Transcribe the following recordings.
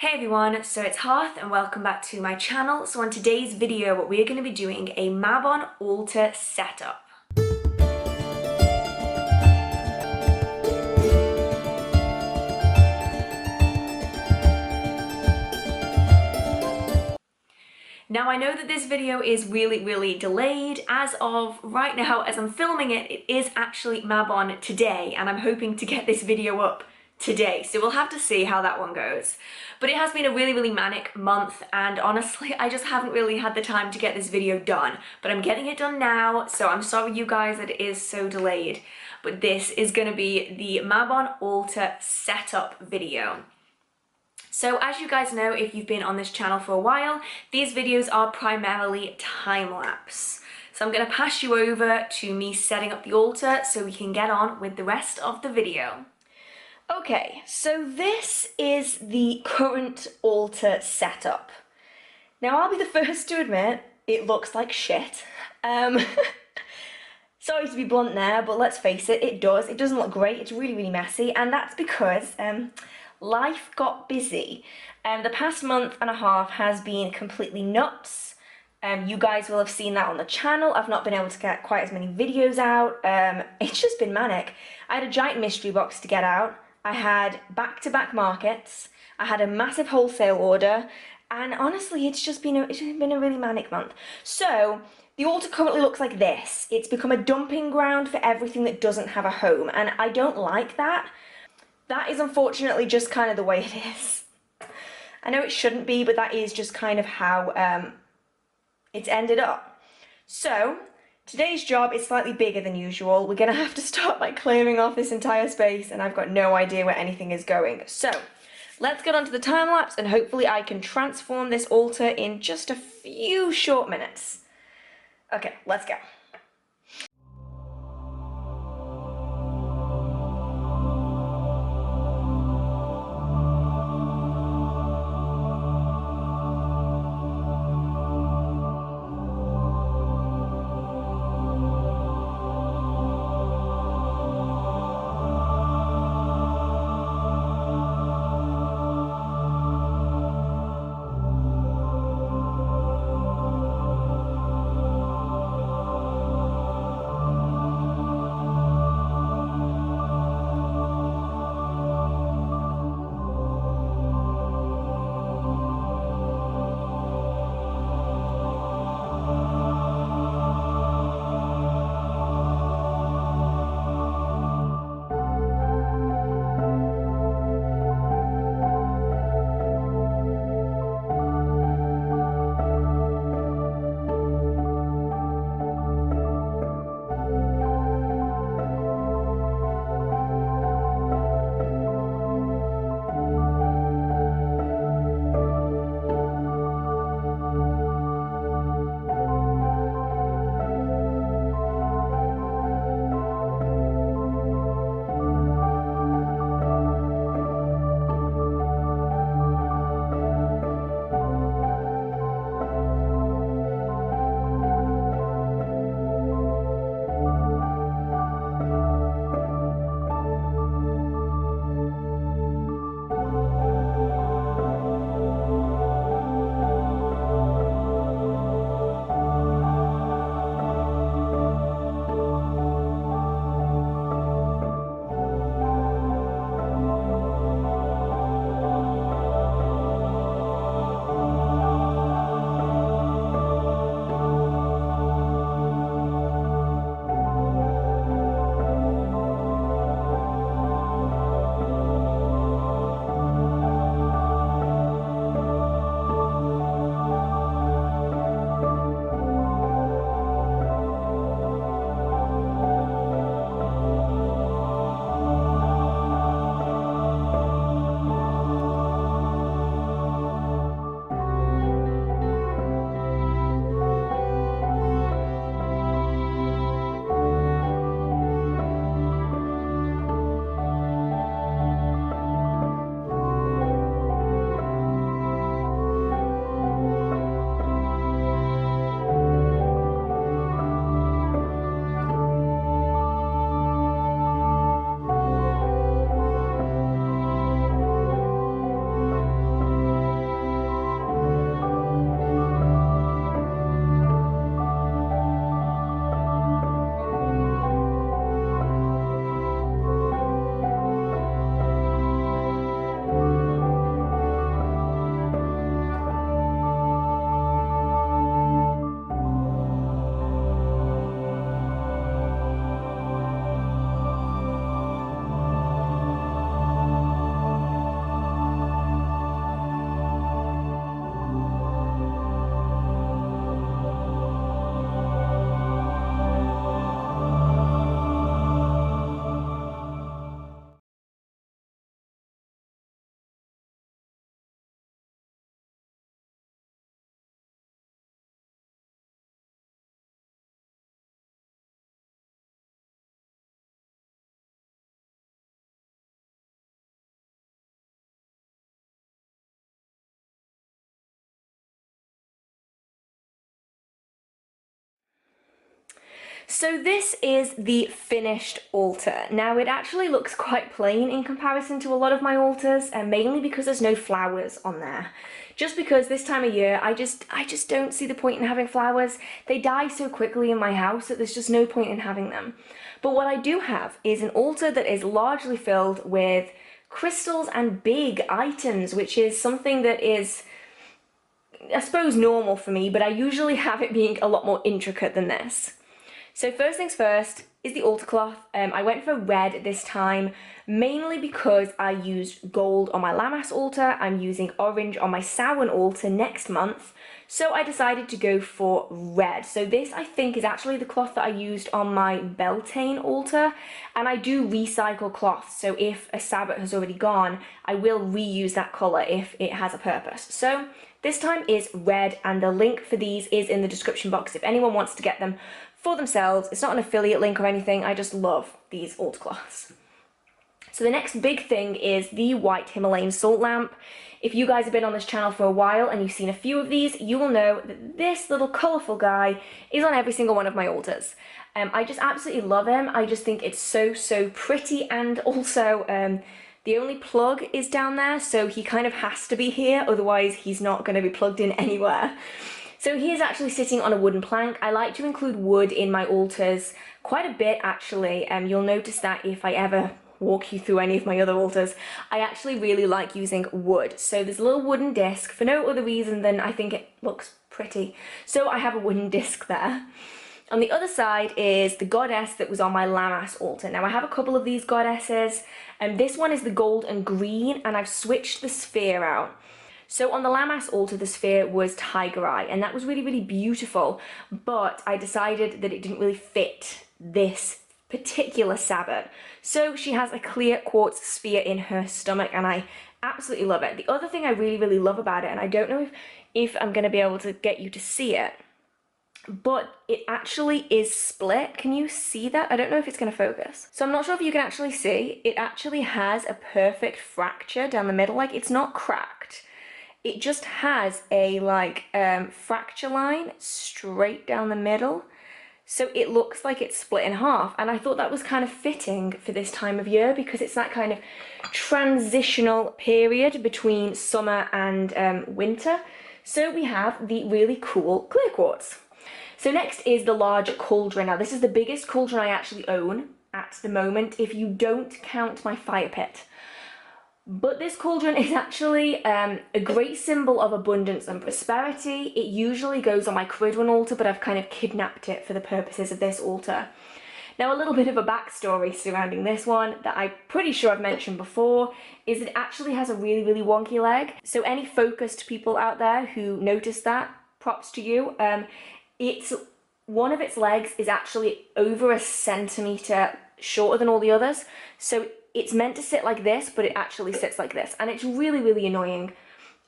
Hey everyone, so it's Hearth and welcome back to my channel. So on today's video, we're going to be doing a Mabon altar setup. Now I know that this video is really delayed. As of right now, as I'm filming it, it is actually Mabon today and I'm hoping to get this video up today, so we'll have to see how that one goes. But it has been a really manic month and honestly I just haven't really had the time to get this video done, but I'm getting it done now, so I'm sorry you guys that it is so delayed, but this is going to be the Mabon altar setup video. So as you guys know, if you've been on this channel for a while, these videos are primarily time-lapse. So I'm going to pass you over to me setting up the altar so we can get on with the rest of the video. Okay, so this is the current altar setup. Now I'll be the first to admit, it looks like shit. Sorry to be blunt there, but let's face it, it does. It doesn't look great, it's really messy, and that's because life got busy. The past month and a half has been completely nuts. You guys will have seen that on the channel. I've not been able to get quite as many videos out. It's just been manic. I had a giant mystery box to get out. I had back-to-back markets. I had a massive wholesale order. And honestly, it's just been a really manic month. So the altar currently looks like this. It's become a dumping ground for everything that doesn't have a home. And I don't like that. That is unfortunately just kind of the way it is. I know it shouldn't be, but that is just kind of how it's ended up. So today's job is slightly bigger than usual. We're gonna have to start by clearing off this entire space and I've got no idea where anything is going. So let's get on to the time lapse and hopefully I can transform this altar in just a few short minutes. Okay, let's go. So this is the finished altar. Now it actually looks quite plain in comparison to a lot of my altars, and mainly because there's no flowers on there. Just because this time of year, I just don't see the point in having flowers. They die so quickly in my house that there's just no point in having them. But what I do have is an altar that is largely filled with crystals and big items, which is something that is, I suppose, normal for me, but I usually have it being a lot more intricate than this. So first things first is the altar cloth. I went for red this time, mainly because I used gold on my Lammas altar. I'm using orange on my Samhain altar next month. So I decided to go for red. So this, I think, is actually the cloth that I used on my Beltane altar. And I do recycle cloth. So if a Sabbath has already gone, I will reuse that colour if it has a purpose. So this time is red, and the link for these is in the description box if anyone wants to get them for themselves. It's not an affiliate link or anything, I just love these altar cloths. So the next big thing is the white Himalayan salt lamp. If you guys have been on this channel for a while and you've seen a few of these, you will know that this little colourful guy is on every single one of my altars. I just absolutely love him. I just think it's so pretty, and also the only plug is down there, so he kind of has to be here, otherwise he's not going to be plugged in anywhere. So he is actually sitting on a wooden plank. I like to include wood in my altars quite a bit, actually. You'll notice that if I ever walk you through any of my other altars, I actually really like using wood. So there's a little wooden disc for no other reason than I think it looks pretty. So I have a wooden disc there. On the other side is the goddess that was on my Lammas altar. Now I have a couple of these goddesses, and this one is the gold and green, and I've switched the sphere out. So on the Lammas altar, the sphere was tiger eye, and that was really beautiful, but I decided that it didn't really fit this particular Sabbath. So she has a clear quartz sphere in her stomach, and I absolutely love it. The other thing I really love about it, and I don't know if I'm going to be able to get you to see it, but it actually is split. Can you see that? I don't know if it's going to focus. So I'm not sure if you can actually see. It actually has a perfect fracture down the middle. Like, it's not cracked. It just has a fracture line straight down the middle. So it looks like it's split in half. And I thought that was kind of fitting for this time of year, because it's that kind of transitional period between summer and winter. So we have the really cool clear quartz. So next is the large cauldron. Now this is the biggest cauldron I actually own at the moment, if you don't count my fire pit. But this cauldron is actually a great symbol of abundance and prosperity. It usually goes on my Caridwen altar, but I've kind of kidnapped it for the purposes of this altar. Now a little bit of a backstory surrounding this one that I'm pretty sure I've mentioned before is it actually has a really wonky leg. So any focused people out there who notice that, props to you. One of its legs is actually over a centimetre shorter than all the others. So it's meant to sit like this, but it actually sits like this, and it's really annoying.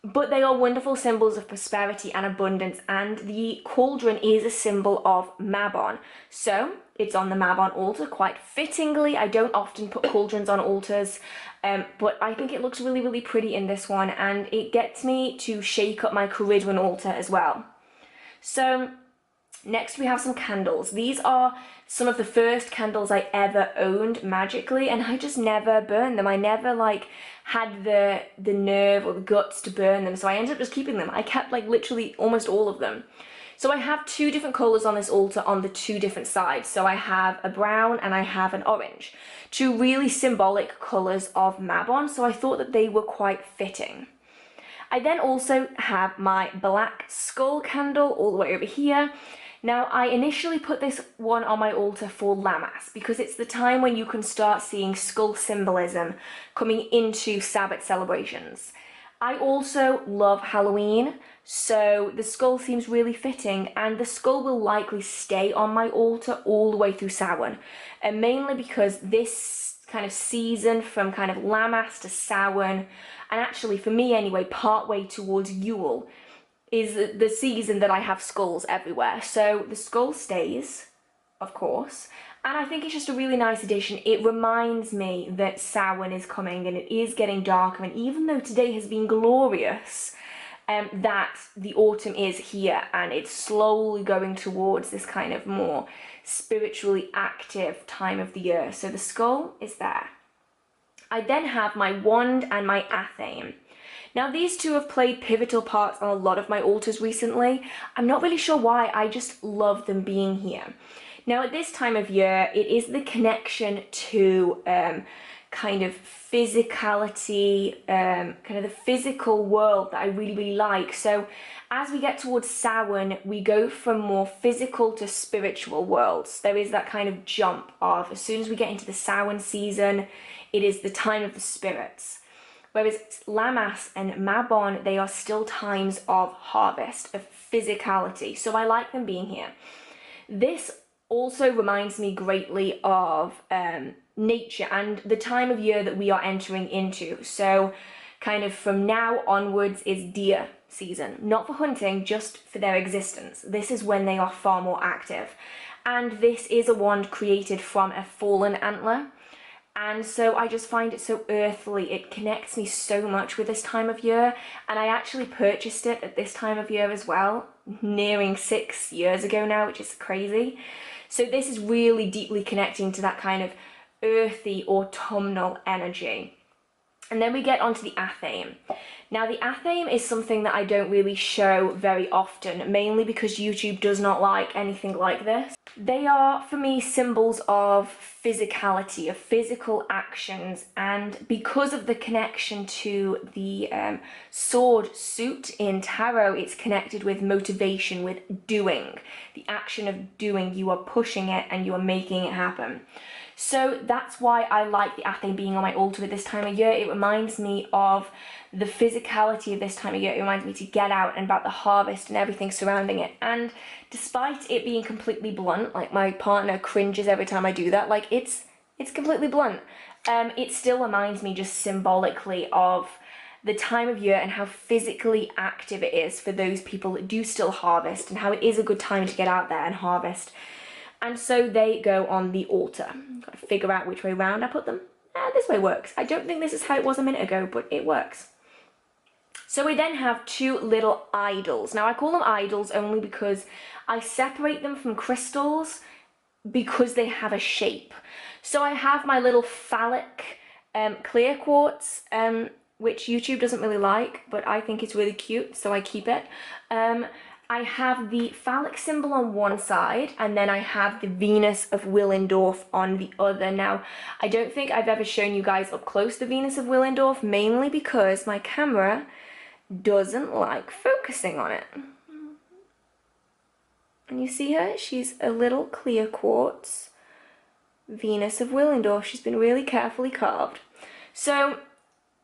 But they are wonderful symbols of prosperity and abundance, and the cauldron is a symbol of Mabon. So it's on the Mabon altar quite fittingly. I don't often put cauldrons on altars, but I think it looks really pretty in this one, and it gets me to shake up my Caridwen altar as well. So next we have some candles. These are some of the first candles I ever owned magically, and I just never burned them. I never had the nerve or the guts to burn them, so I ended up just keeping them. I kept literally almost all of them. So I have two different colours on this altar on the two different sides. So I have a brown and I have an orange. Two really symbolic colours of Mabon, so I thought that they were quite fitting. I then also have my black skull candle all the way over here. Now, I initially put this one on my altar for Lammas because it's the time when you can start seeing skull symbolism coming into Sabbath celebrations. I also love Halloween, so the skull seems really fitting, and the skull will likely stay on my altar all the way through Samhain, and mainly because this kind of season from kind of Lammas to Samhain, and actually for me anyway, partway towards Yule, is the season that I have skulls everywhere. So the skull stays, of course, and I think it's just a really nice addition. It reminds me that Samhain is coming and it is getting darker, and even though today has been glorious, that the autumn is here and it's slowly going towards this kind of more spiritually active time of the year. So the skull is there. I then have my wand and my athame. Now these two have played pivotal parts on a lot of my altars recently. I'm not really sure why, I just love them being here. Now at this time of year, it is the connection to kind of physicality, kind of the physical world that I really, really like. So as we get towards Samhain, we go from more physical to spiritual worlds. There is that kind of jump of, as soon as we get into the Samhain season, it is the time of the spirits. Whereas Lammas and Mabon, they are still times of harvest, of physicality. So I like them being here. This also reminds me greatly of nature and the time of year that we are entering into. So kind of from now onwards is deer season, not for hunting, just for their existence. This is when they are far more active. And this is a wand created from a fallen antler. And so I just find it so earthly. It connects me so much with this time of year. And I actually purchased it at this time of year as well, nearing 6 years ago now, which is crazy. So this is really deeply connecting to that kind of earthy autumnal energy. And then we get onto the athame. Now the athame is something that I don't really show very often, mainly because YouTube does not like anything like this. They are, for me, symbols of physicality, of physical actions, and because of the connection to the sword suit in tarot, it's connected with motivation, with doing. The action of doing, you are pushing it and you are making it happen. So that's why I like the athame being on my altar at this time of year. It reminds me of the physicality of this time of year. It reminds me to get out and about the harvest and everything surrounding it. And despite it being completely blunt, like my partner cringes every time I do that, like it's completely blunt. It still reminds me just symbolically of the time of year and how physically active it is for those people that do still harvest, and how it is a good time to get out there and harvest. And so they go on the altar. Got to figure out which way round I put them. This way works. I don't think this is how it was a minute ago, but it works. So we then have two little idols. Now I call them idols only because I separate them from crystals because they have a shape. So I have my little phallic clear quartz, which YouTube doesn't really like, but I think it's really cute, so I keep it. I have the phallic symbol on one side, and then I have the Venus of Willendorf on the other. Now, I don't think I've ever shown you guys up close the Venus of Willendorf, mainly because my camera doesn't like focusing on it. And you see her? She's a little clear quartz Venus of Willendorf. She's been really carefully carved. So,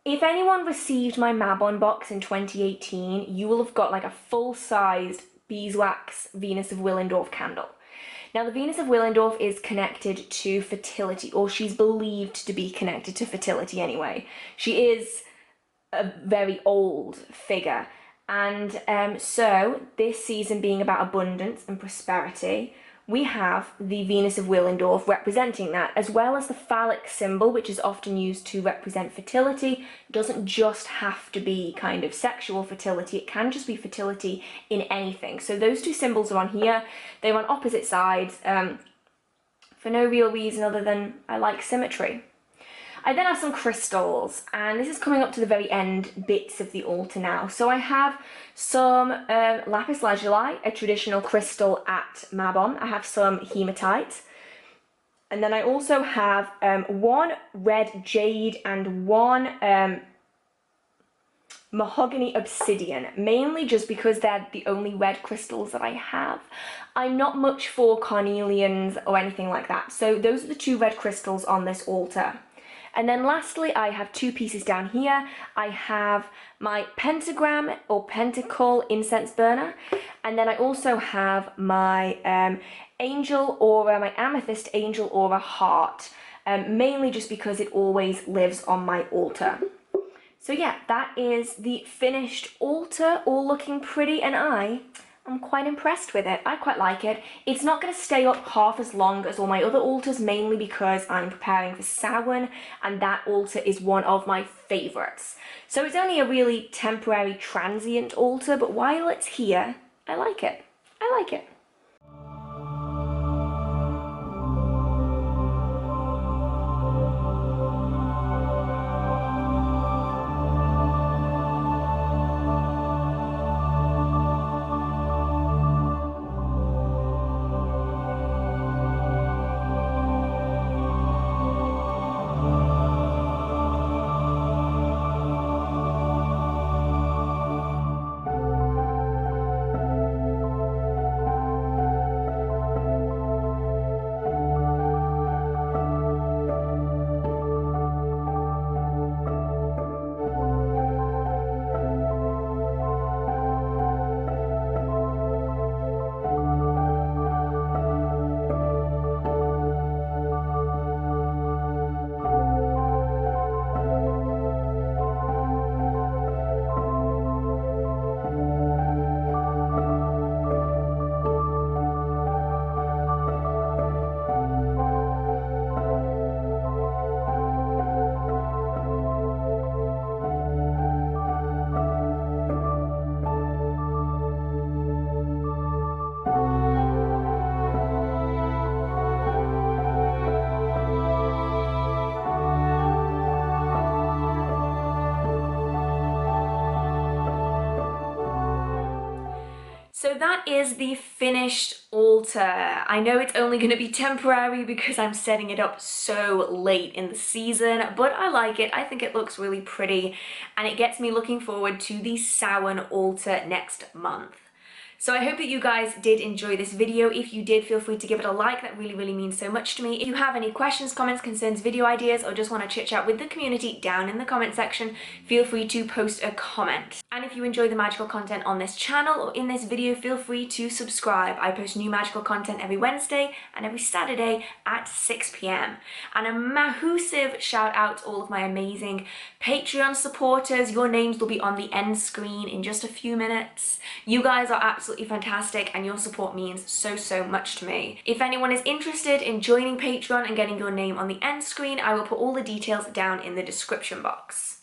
if anyone received my Mabon box in 2018, you will have got like a full-sized beeswax Venus of Willendorf candle. Now the Venus of Willendorf is connected to fertility, or she's believed to be connected to fertility anyway. She is a very old figure, and so this season being about abundance and prosperity, we have the Venus of Willendorf representing that, as well as the phallic symbol, which is often used to represent fertility. It doesn't just have to be kind of sexual fertility, it can just be fertility in anything. So those two symbols are on here. They're on opposite sides for no real reason other than I like symmetry. I then have some crystals, and this is coming up to the very end bits of the altar now. So I have some lapis lazuli, a traditional crystal at Mabon. I have some hematite. And then I also have one red jade and one mahogany obsidian, mainly just because they're the only red crystals that I have. I'm not much for carnelians or anything like that. So those are the two red crystals on this altar. And then lastly, I have two pieces down here. I have my pentagram or pentacle incense burner. And then I also have my angel aura, my amethyst angel aura heart. Mainly just because it always lives on my altar. So yeah, that is the finished altar, all looking pretty, and I I'm quite impressed with it. I quite like it. It's not going to stay up half as long as all my other altars, mainly because I'm preparing for Samhain, and that altar is one of my favourites. So it's only a really temporary, transient altar, but while it's here, I like it. I like it. So that is the finished altar. I know it's only going to be temporary because I'm setting it up so late in the season, but I like it. I think it looks really pretty, and it gets me looking forward to the Samhain altar next month. So I hope that you guys did enjoy this video. If you did, feel free to give it a like. That really, really means so much to me. If you have any questions, comments, concerns, video ideas, or just want to chit chat with the community down in the comment section, feel free to post a comment. And if you enjoy the magical content on this channel or in this video, feel free to subscribe. I post new magical content every Wednesday and every Saturday at 6 p.m. And a massive shout out to all of my amazing Patreon supporters. Your names will be on the end screen in just a few minutes. You guys are absolutely fantastic, and your support means so much to me. If anyone is interested in joining Patreon and getting your name on the end screen, I will put all the details down in the description box.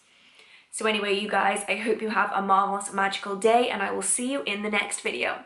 So anyway, you guys, I hope you have a marvelous magical day, and I will see you in the next video.